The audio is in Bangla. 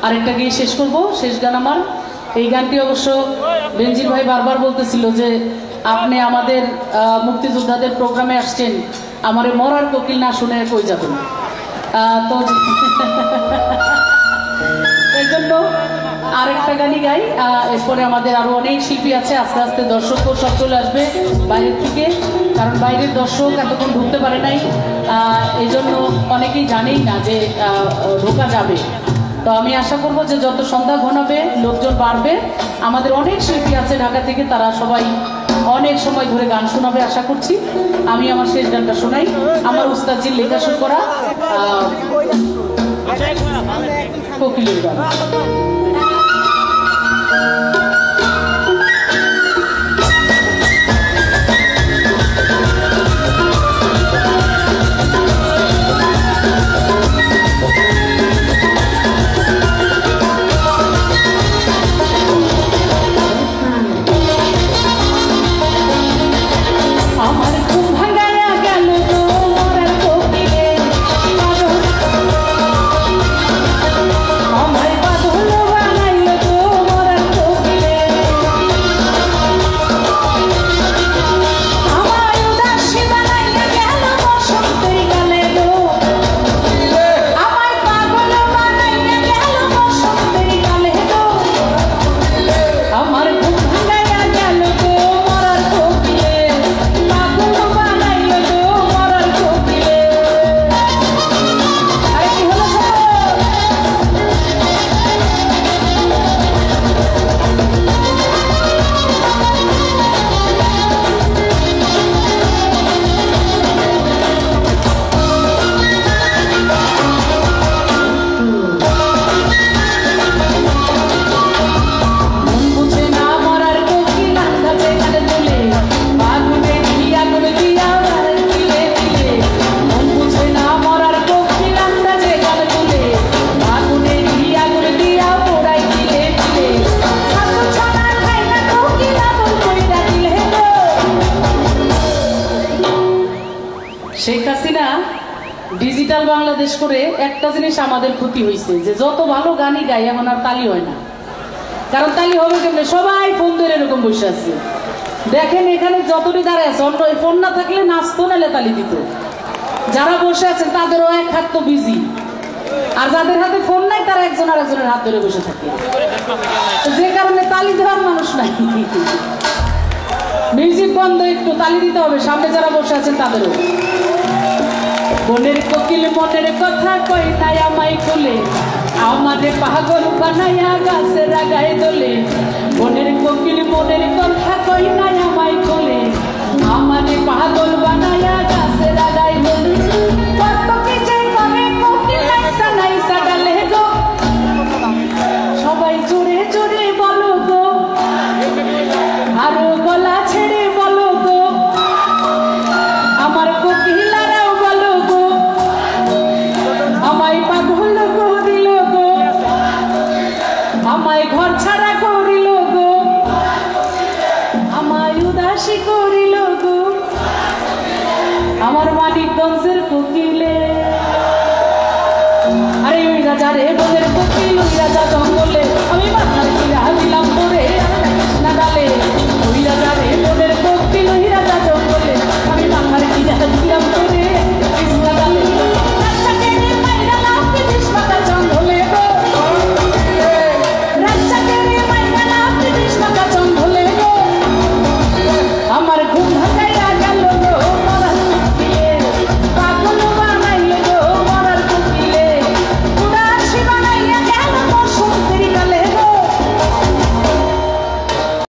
আরেকটা গিয়ে শেষ করব। শেষ গান আমার এই গানটি অবশ্য বেনজির ভাই বারবার বলতেছিল যে আপনি আমাদের মুক্তিযোদ্ধাদের প্রোগ্রামে আসছেন, আমারে মরার কোকিল না শুনে কই যাবেন। তো এই জন্য আরেকটা গানই গাই। এরপরে আমাদের আরো অনেক শিল্পী আছে, আস্তে আস্তে দর্শকও সব চলে আসবে বাইরের থেকে, কারণ বাইরের দর্শক এতক্ষণ ঢুকতে পারে নাই, এই জন্য অনেকেই জানেই না যে ঢোকা যাবে। তো আমি আশা করব যে যত সন্ধ্যা ঘনাবে লোকজন বাড়বে, আমাদের অনেক শিল্পী আছে ঢাকা থেকে, তারা সবাই অনেক সময় ধরে গান শোনাবে আশা করছি। আমি আমার শেষ গানটা শোনাই, আমার উস্তাদজির লেখাশুর করা কোকিলের গান। শেখ হাসিনা ডিজিটাল বাংলাদেশ করে একটা জিনিস আমাদের ক্ষতি হয়েছে, যে যত ভালো গানই গাই এখন আর তালি হয় না। কারণ তালি হবে কেমনে, সবাই ফোন ধরে এরকম বসে আছে। দেখেন এখানে যতটি দাঁড়ায় আছে, অন্য ফোন না থাকলে নাচতো, নাহলে তালি দিত। যারা বসে আছেন তাদেরও এক হাত তো বিজি, আর যাদের হাতে ফোন নাই তারা একজন আর একজনের হাত ধরে বসে থাকে, যে কারণে তালি দেওয়ার মানুষ নাই। মিউজিক বন্ধ, একটু তালি দিতে হবে সামনে যারা বসে আছেন তাদেরও। মনের কোকিল মনের কথা কই নাই আমায় খুলে, আমারে পাগল বানাইয়া গাছের আগায় দোলে। মনের কোকিল মনের কথা কই নাই আমায় খুলে, আমারে পাগল বানাইয়া গাছের আগায় দোলে। কত কি যে করে কোকিল নাইসা নাইসা ডালে গো, সবাই জোরে জোরে বলো গো, আরো গলা ছেড়ে বলো গো, আমার কোকিলারাও বলো গো, আমায় পাগল করিল গো, আমায় ঘর ছাড়া করিল গো, আমায় উদাসী করিল গো, আমার মানিকগঞ্জের কোকিলে। আরে ওই রাজা রে বোনের কোকিল, ওই রাজা